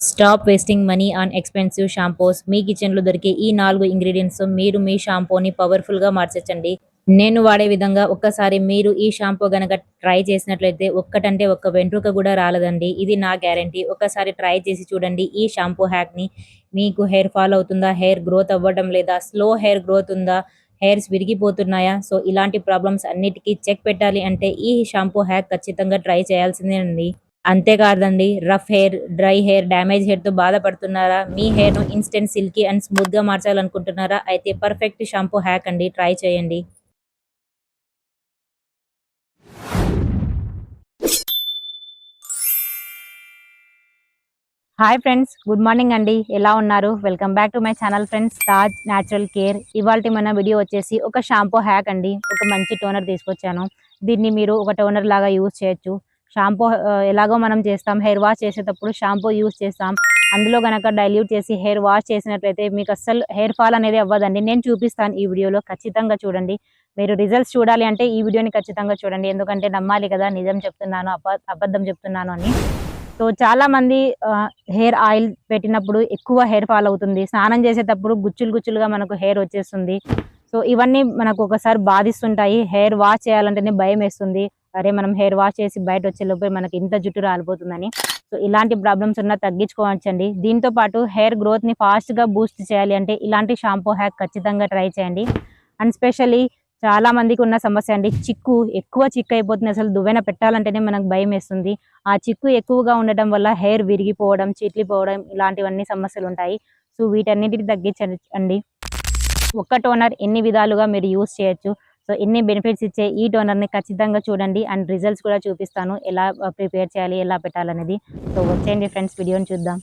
Stop wasting money on expensive shampoos. మీ కిచెన్లో దొరికే ఈ 4 ఇంగ్రీడియంట్స్ మీరు మీ షాంపూని పవర్ఫుల్గా మార్చొచ్చండి. నేను వాడే విధంగా ఒక్కసారి మీరు ఈ షాంపూ గనక ట్రై చేసినట్లయితే ఒక్కటంటే ఒక్క వెంట్రుక కూడా రాలదండి. ఇది నా గ్యారంటీ. ఒక్కసారి ట్రై చేసి చూడండి ఈ షాంపూ హ్యాక్ని. మీకు హెయిర్ ఫాల్ అవుతుందా, హెయిర్ గ్రోత్ అవ్వడం లేదా, స్లో హెయిర్ గ్రోత్ ఉందా, హెయిర్స్ విరిగిపోతున్నాయా, సో ఇలాంటి ప్రాబ్లమ్స్ అన్నిటికీ చెక్ పెట్టాలి అంటే ఈ షాంపూ హ్యాక్ ఖచ్చితంగా ట్రై చేయాల్సిందేనండి. అంతేకాదండి, rough hair, dry hair, damage హెయిర్‌తో బాధపడుతున్నారా? మీ హెయిర్‌ను ఇన్‌స్టంట్ సిల్కీ అండ్ స్మూత్‌గా మార్చాలనుకుంటున్నారా? అయితే పర్ఫెక్ట్ షాంపూ హ్యాక్ అండి. ట్రై చేయండి. హాయ్ ఫ్రెండ్స్, గుడ్ మార్నింగ్ అండి. ఎలా ఉన్నారు? Welcome back to my channel friends, Taj natural care. ఇవాల్టి మన వీడియో వచ్చేసి ఒక షాంపూ హ్యాక్ అండి. ఒక మంచి టోనర్ తీసుకొచ్చాను. దీన్ని మీరు ఒక టోనర్ లాగా యూజ్ చేయొచ్చు. షాంపూ ఎలాగో మనం చేస్తాం, హెయిర్ వాష్ చేసేటప్పుడు షాంపూ యూజ్ చేస్తాం. అందులో గనక డైల్యూట్ చేసి హెయిర్ వాష్ చేసినట్లయితే మీకు అస్సలు హెయిర్ ఫాల్ అనేది అవ్వదండి. నేను చూపిస్తాను ఈ వీడియోలో, ఖచ్చితంగా చూడండి. మీరు రిజల్ట్స్ చూడాలి అంటే ఈ వీడియోని ఖచ్చితంగా చూడండి. ఎందుకంటే నమ్మాలి కదా, నిజం చెప్తున్నాను అబద్ధం చెప్తున్నాను అని. సో చాలా మంది హెయిర్ ఆయిల్ పెట్టినప్పుడు ఎక్కువ హెయిర్ ఫాల్ అవుతుంది. స్నానం చేసేటప్పుడు గుచ్చులు గుచ్చులుగా మనకు హెయిర్ వచ్చేస్తుంది. సో ఇవన్నీ మనకు ఒకసారి బాధిస్తుంటాయి. హెయిర్ వాష్ చేయాలంటేనే భయం వేస్తుంది. అరే మనం హెయిర్ వాష్ చేసి బయట వచ్చే లోపే మనకి ఇంత జుట్టు రాలిపోతుందని. సో ఇలాంటి ప్రాబ్లమ్స్ ఉన్నా తగ్గించుకోవచ్చండి. దీంతో పాటు హెయిర్ గ్రోత్ని ఫాస్ట్గా బూస్ట్ చేయాలి అంటే ఇలాంటి షాంపూ హ్యాక్ ఖచ్చితంగా ట్రై చేయండి. అండ్ స్పెషల్లీ చాలా మందికి ఉన్న సమస్య అండి, చిక్కు. ఎక్కువ చిక్కు అయిపోతుంది. అసలు దువ్వెన పెట్టాలంటేనే మనకు భయం వేస్తుంది. ఆ చిక్కు ఎక్కువగా ఉండటం వల్ల హెయిర్ విరిగిపోవడం, చీట్లిపోవడం ఇలాంటివన్నీ సమస్యలు ఉంటాయి. సో వీటన్నిటిని తగ్గించండి. ఒక్క టోనర్ ఎన్ని విధాలుగా మీరు యూస్ చేయొచ్చు. సో ఎన్ని బెనిఫిట్స్ ఇచ్చే ఈ టోనర్ని ఖచ్చితంగా చూడండి. అండ్ రిజల్ట్స్ కూడా చూపిస్తాను, ఎలా ప్రిపేర్ చేయాలి, ఎలా పెట్టాలనేది. సో వచ్చేయండి ఫ్రెండ్స్, వీడియోని చూద్దాం.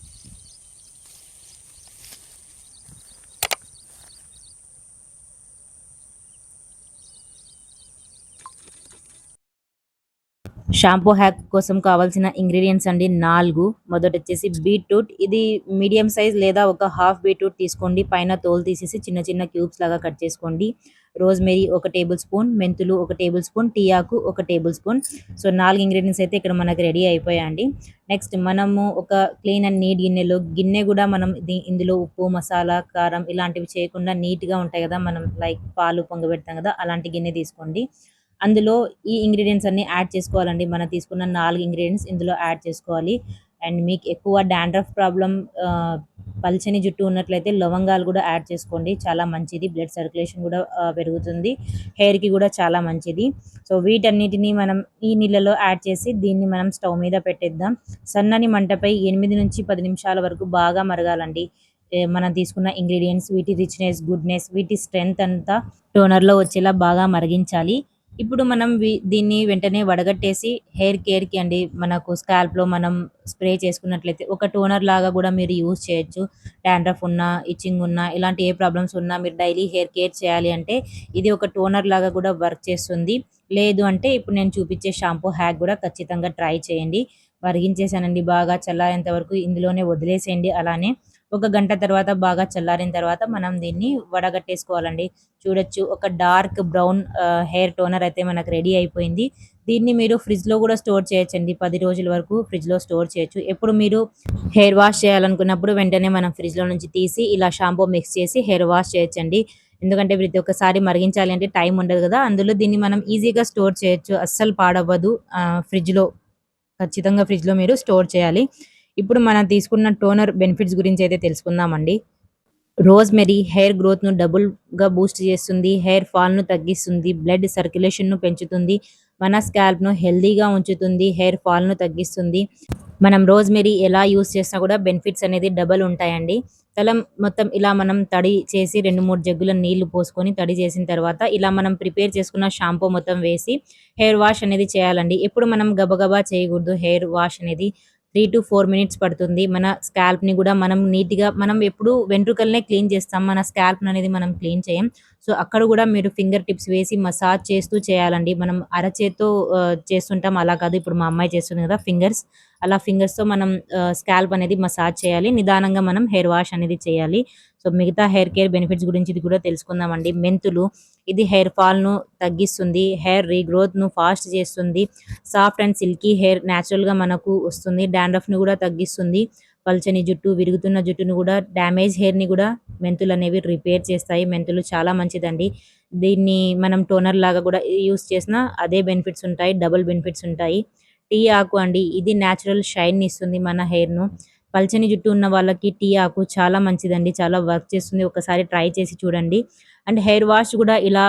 షాంపూ హ్యాక్ కోసం కావాల్సిన ఇంగ్రీడియంట్స్ అండి 4. మొదటొచ్చేసి బీట్రూట్. ఇది మీడియం సైజ్ లేదా ఒక హాఫ్ బీట్రూట్ తీసుకోండి. పైన తోలు తీసేసి చిన్న చిన్న క్యూబ్స్ లాగా కట్ చేసుకోండి. రోజ్‌మెరీ 1 టేబుల్ స్పూన్, మెంతులు 1 టేబుల్ స్పూన్, టీ ఆకు 1 టేబుల్ స్పూన్. సో 4 ఇంగ్రీడియంట్స్ అయితే ఇక్కడ మనకు రెడీ అయిపోయాయండి. నెక్స్ట్ మనము ఒక క్లీన్ అండ్ నీట్ గిన్నె కూడా మనం ఇందులో ఉప్పు, మసాలా, కారం ఇలాంటివి చేయకుండా నీట్‌గా ఉంటాయి కదా, మనం లైక్ పాలు పొంగబెడతాం కదా, అలాంటి గిన్నె తీసుకోండి. అందులో ఈ ఇంగ్రీడియంట్స్ అన్నీ యాడ్ చేసుకోవాలండి. మనం తీసుకున్న 4 ఇంగ్రీడియంట్స్ ఇందులో యాడ్ చేసుకోవాలి. అండ్ మీకు ఎక్కువ డాండ్రఫ్ ప్రాబ్లమ్, పల్చని జుట్టు ఉన్నట్లయితే లవంగాలు కూడా యాడ్ చేసుకోండి. చాలా మంచిది. బ్లడ్ సర్క్యులేషన్ కూడా పెరుగుతుంది. హెయిర్‌కి కూడా చాలా మంచిది. సో వీటన్నిటిని మనం ఈ నీళ్ళలో యాడ్ చేసి దీన్ని మనం స్టవ్ మీద పెట్టేద్దాం. సన్నని మంటపై 8-10 నిమిషాల వరకు బాగా మరగాలండి. మనం తీసుకున్న ఇంగ్రీడియంట్స్, వీటి రిచ్‌నెస్, గుడ్‌నెస్, వీటి స్ట్రెంగ్త్ అంతా టోనర్‌లో వచ్చేలా బాగా మరిగించాలి. ఇప్పుడు మనం దీన్ని వెంటనే వడగట్టేసి హెయిర్ కేర్‌కి అండి, మనకు స్కాల్ప్‌లో మనం స్ప్రే చేసుకున్నట్లయితే ఒక టోనర్ లాగా కూడా మీరు యూజ్ చేయొచ్చు. డాండ్రఫ్ ఉన్నా, ఇచ్చింగ్ ఉన్నా, ఇలాంటి ఏ ప్రాబ్లమ్స్ ఉన్నా మీరు డైలీ హెయిర్ కేర్ చేయాలి అంటే ఇది ఒక టోనర్ లాగా కూడా వర్క్ చేస్తుంది. లేదు అంటే ఇప్పుడు నేను చూపించే షాంపూ హ్యాక్ కూడా ఖచ్చితంగా ట్రై చేయండి. మరిగించేసానండి, బాగా చల్లారేంత వరకు ఇందులోనే వదిలేసేయండి అలానే. ఒక గంట తర్వాత బాగా చల్లారిన తర్వాత మనం దీన్ని వడగట్టేసుకోవాలండి. చూడొచ్చు, ఒక డార్క్ బ్రౌన్ హెయిర్ టోనర్ అయితే మనకు రెడీ అయిపోయింది. దీన్ని మీరు ఫ్రిడ్జ్‌లో కూడా స్టోర్ చేయొచ్చండి. 10 రోజుల వరకు ఫ్రిడ్జ్‌లో స్టోర్ చేయొచ్చు. ఎప్పుడు మీరు హెయిర్ వాష్ చేయాలనుకున్నప్పుడు వెంటనే మనం ఫ్రిడ్జ్‌లో నుంచి తీసి ఇలా షాంపూ మిక్స్ చేసి హెయిర్ వాష్ చేయొచ్చండి. ఎందుకంటే ప్రతి ఒక్కసారి మరిగించాలి అంటే టైం ఉండదు కదా, అందులో దీన్ని మనం ఈజీగా స్టోర్ చేయొచ్చు. అస్సలు పాడవ్వదు. ఫ్రిడ్జ్‌లో, ఖచ్చితంగా ఫ్రిడ్జ్‌లో మీరు స్టోర్ చేయాలి. ఇప్పుడు మనం తీసుకున్న టోనర్ బెనిఫిట్స్ గురించి అయితే తెలుసుకుందామండి. రోజ్‌మెరీ హెయిర్ గ్రోత్‌ను డబుల్‌గా బూస్ట్ చేస్తుంది. హెయిర్ ఫాల్‌ను తగ్గిస్తుంది. బ్లడ్ సర్క్యులేషన్‌ను పెంచుతుంది. మన స్కాల్ప్‌ను హెల్తీగా ఉంచుతుంది. హెయిర్ ఫాల్‌ను తగ్గిస్తుంది. మనం రోజ్‌మెరీ ఎలా యూజ్ చేసినా కూడా బెనిఫిట్స్ అనేది డబల్ ఉంటాయండి. తల మొత్తం ఇలా మనం తడి చేసి 2, 3 జగ్గుల నీళ్లు పోసుకొని తడి చేసిన తర్వాత ఇలా మనం ప్రిపేర్ చేసుకున్న షాంపూ మొత్తం వేసి హెయిర్ వాష్ అనేది చేయాలండి. ఎప్పుడు మనం గబగబా చేయకూడదు. హెయిర్ వాష్ అనేది 3-4 మినిట్స్ పడుతుంది. మన స్కాల్ప్‌ని కూడా మనం నీట్‌గా, మనం ఎప్పుడు వెంట్రుకలనే క్లీన్ చేస్తాం. మన స్కాల్ప్‌ననేది మనం క్లీన్ చేయం. సో అక్కడ కూడా మీరు ఫింగర్ టిప్స్ వేసి మసాజ్ చేస్తూ చేయాలండి. మనం అరచేత్తో చేస్తుంటాం, అలా కాదు. ఇప్పుడు మా అమ్మాయి చేస్తుంది కదా ఫింగర్స్, అలా ఫింగర్స్‌తో మనం స్కాల్ప్ అనేది మసాజ్ చేయాలి. నిదానంగా మనం హెయిర్ వాష్ అనేది చేయాలి. సో మిగతా హెయిర్ కేర్ బెనిఫిట్స్ గురించి ఇది కూడా తెలుసుకుందామండి. మెంతులు, ఇది హెయిర్ ఫాల్‌ను తగ్గిస్తుంది. హెయిర్ రీగ్రోత్‌ను ఫాస్ట్ చేస్తుంది. సాఫ్ట్ అండ్ సిల్కీ హెయిర్ నేచురల్‌గా మనకు వస్తుంది. డాండ్రఫ్‌ని కూడా తగ్గిస్తుంది. పల్చని జుట్టు, విరుగుతున్న జుట్టును కూడా డ్యామేజ్ హెయిర్‌ని కూడా మెంతులనేవి రిపేర్ చేస్తాయి. మెంతులు చాలా మంచిదండి. దీన్ని మనం టోనర్ లాగా కూడా యూజ్ చేసినా అదే బెనిఫిట్స్ ఉంటాయి. డబుల్ బెనిఫిట్స్ ఉంటాయి. టీ ఆకు అండి. ఇది నేచురల్ షైన్‌ని ఇస్తుంది మన హెయిర్‌ను. పల్చని జుట్టు ఉన్న వాళ్ళకి టీ ఆకు చాలా మంచిదండి. చాలా వర్క్ చేస్తుంది. ఒకసారి ట్రై చేసి చూడండి. అండ్ హెయిర్ వాష్ కూడా ఇలా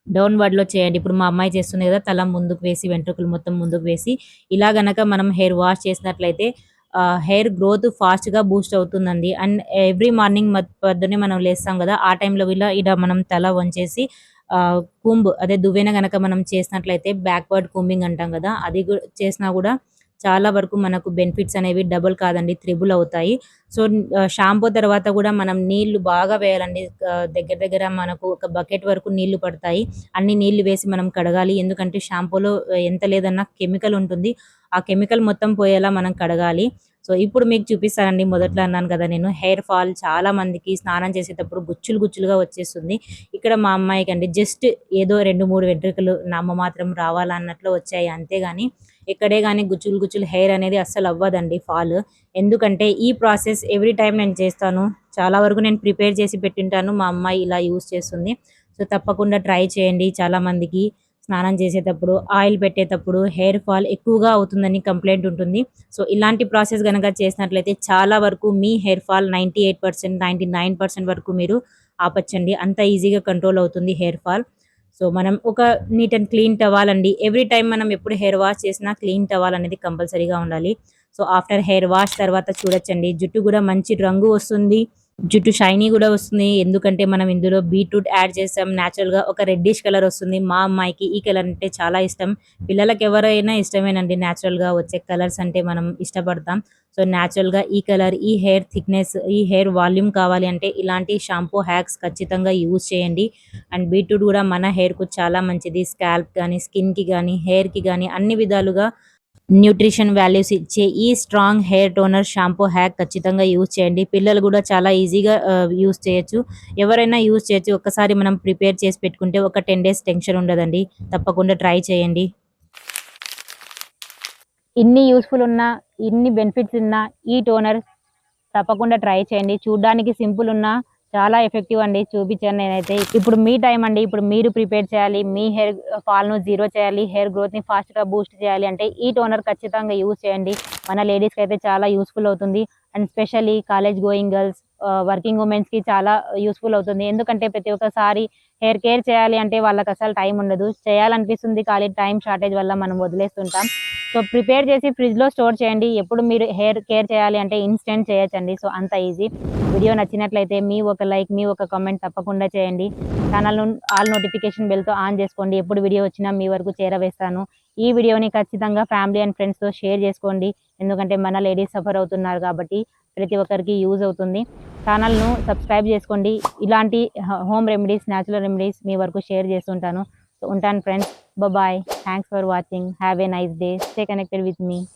డౌన్‌వర్డ్‌లో చేయండి. ఇప్పుడు మా అమ్మాయి చేస్తుంది కదా! తల ముందుకు వేసి, వెంట్రుకలు మొత్తం ముందుకు వేసి, ఇలా గనక మనం హెయిర్ వాష్ చేసినట్లయితే హెయిర్ గ్రోత్ ఫాస్ట్‌గా బూస్ట్ అవుతుందండి. అండ్ ఎవ్రీ మార్నింగ్ పొద్దున్నే మనం లేస్తాం గదా! ఆ టైంలో ఇలా మనం తల వంచేసి అదే దువ్వెన గనక మనం చేసినట్లయితే బ్యాక్వర్డ్ కూంబింగ్ అంటాం గదా! అది చేసినా గూడా చాలా వరకు మనకు బెనిఫిట్స్ అనేవి డబుల్ కాదండి, త్రిబుల్ అవుతాయి. సో, షాంపూ తర్వాత గూడా మనం నీళ్లు బాగా వేయాలండి. దగ్గర దగ్గర మనకు ఒక బకెట్ వరకు నీళ్లు పడతాయి. అన్ని నీళ్లు వేసి మనం కడగాలి. ఎందుకంటే షాంపూలో ఎంత లేదన్నా కెమికల్ ఉంటుంది. ఆ కెమికల్ మొత్తం పోయేలా మనం కడగాలి. సో, ఇప్పుడు మీకు చూపిస్తానండి. మొదట్లో అన్నాను కదా నేను, హెయిర్ ఫాల్ చాలా మందికి స్నానం చేసేటప్పుడు గుచ్చులు గుచ్చులుగా వచ్చేస్తుంది. ఇక్కడ మా అమ్మాయికండి జస్ట్ ఏదో 2, 3 వెంట్రుకలు నామమాత్రం రావాలా అన్నట్లు వచ్చాయి. అంతేగాని ఎక్కడే గాని గుచ్చులు గుచ్చులు హెయిర్ అనేది అస్సలు అవ్వదండి ఫాల్. ఎందుకంటే ఈ ప్రాసెస్ ఎవ్రీ టైమ్ నేను చేస్తాను. చాలా వరకు నేను ప్రిపేర్ చేసి పెట్టింటాను. మా అమ్మాయి ఇలా యూజ్ చేస్తుంది. సో, తప్పకుండా ట్రై చేయండి. చాలా మందికి స్నానం చేసేటప్పుడు, ఆయిల్ పెట్టేటప్పుడు హెయిర్ ఫాల్ ఎక్కువగా అవుతుందని కంప్లెయింట్ ఉంటుంది. సో, ఇలాంటి ప్రాసెస్ గనక చేసినట్లయితే చాలా వరకు మీ హెయిర్ ఫాల్ 98%, 99% వరకు మీరు ఆపొచ్చండి. అంత ఈజీగా కంట్రోల్ అవుతుంది హెయిర్ ఫాల్. సో, మనం ఒక నీట్ అండ్ క్లీన్ టవల్ అండి. ఎవ్రీ టైమ్ మనం ఎప్పుడు హెయిర్ వాష్ చేసినా క్లీన్ టవల్ అనేది కంపల్సరీగా ఉండాలి. సో, ఆఫ్టర్ హెయిర్ వాష్ తర్వాత చూడొచ్చండి, జుట్టు గూడా మంచి రంగు వస్తుంది. జుట్టు షైనీ గూడా వస్తుంది. ఎందుకంటే మనం ఇందులో బీట్రూట్ యాడ్ చేసాం. నేచురల్‌గా ఒక రెడ్డిష్ కలర్ వస్తుంది. మా అమ్మాయికి ఈ కలర్ అంటే చాలా ఇష్టం. పిల్లలకెవరైనా ఇష్టమేనండి. నేచురల్‌గా వచ్చే కలర్స్ అంటే మనం ఇష్టపడతాం. సో, నేచురల్‌గా ఈ కలర్, ఈ హెయిర్ థిక్‌నెస్, ఈ హెయిర్ వాల్యూమ్ కావాలి అంటే ఇలాంటి షాంపూ హ్యాక్స్ ఖచ్చితంగా యూజ్ చేయండి. అండ్ బీట్రూట్ గూడా మన హెయిర్‌కు చాలా మంచిది. స్కాల్ప్ గానీ, స్కిన్‌కి గానీ, హెయిర్‌కి గానీ అన్ని విధాలుగా న్యూట్రిషన్ వాల్యూస్ ఇచ్చే ఈ strong hair toner shampoo hack ఖచ్చితంగా యూజ్ చేయండి. పిల్లలు గూడా చాలా ఈజీగా యూజ్ చేయొచ్చు. ఎవరైనా యూజ్ చేయొచ్చు. ఒక్కసారి మనం ప్రిపేర్ చేసి పెట్టుకుంటే ఒక 10 డేస్ టెన్షన్ ఉండదండి. తప్పకుండా ట్రై చేయండి. ఇన్ని యూజ్‌ఫుల్ ఉన్న, ఇన్ని బెనిఫిట్స్ ఉన్న ఈ టోనర్ తప్పకుండా ట్రై చేయండి. చూడ్డానికి సింపుల్ ఉన్నా చాలా ఎఫెక్టివ్ అండి. చూపించాను నేనైతే. ఇప్పుడు మీ టైం అండి. ఇప్పుడు మీరు ప్రిపేర్ చేయాలి. మీ హెయిర్ ఫాల్‌ను జీరో చేయాలి. హెయిర్ గ్రోత్‌ని ఫాస్ట్‌గా బూస్ట్ చేయాలి అంటే ఈ టోనర్ ఖచ్చితంగా యూజ్ చేయండి. మన లేడీస్‌కి అయితే చాలా యూజ్‌ఫుల్ అవుతుంది. And specially college going girls, working ఉమెన్స్‌కి చాలా యూజ్‌ఫుల్ అవుతుంది. ఎందుకంటే ప్రతి ఒక్కసారి హెయిర్ కేర్ చేయాలి అంటే వాళ్ళకి అసలు టైం ఉండదు. చేయాలనిపిస్తుంది కానీ టైం షార్టేజ్ వల్ల మనం వదిలేస్తుంటాం. సో, ప్రిపేర్ చేసి ఫ్రిడ్జ్‌లో స్టోర్ చేయండి. ఎప్పుడు మీరు హెయిర్ కేర్ చేయాలి అంటే ఇన్‌స్టంట్ చేయొచ్చండి. సో, అంత ఈజీ. వీడియో నచ్చినట్లయితే మీ ఒక లైక్, మీ ఒక కామెంట్ తప్పకుండా చేయండి. ఛానల్‌ను ఆల్ నోటిఫికేషన్ బెల్‌తో ఆన్ చేసుకోండి. ఎప్పుడు వీడియో వచ్చినా మీ వరకు చేరవేస్తాను. ఈ వీడియోని ఖచ్చితంగా ఫ్యామిలీ అండ్ ఫ్రెండ్స్‌తో షేర్ చేసుకోండి. ఎందుకంటే మన లేడీస్ సఫర్ అవుతున్నారు కాబట్టి ప్రతి ఒక్కరికి యూజ్ అవుతుంది. ఛానల్‌ను సబ్స్క్రైబ్ చేసుకోండి. ఇలాంటి హోమ్ రెమెడీస్, న్యాచురల్ రెమెడీస్ మీ వరకు షేర్ చేస్తుంటాను. సో, ఉంటాను friends. Bye bye. Thanks for watching. Have a nice day. Stay connected with me.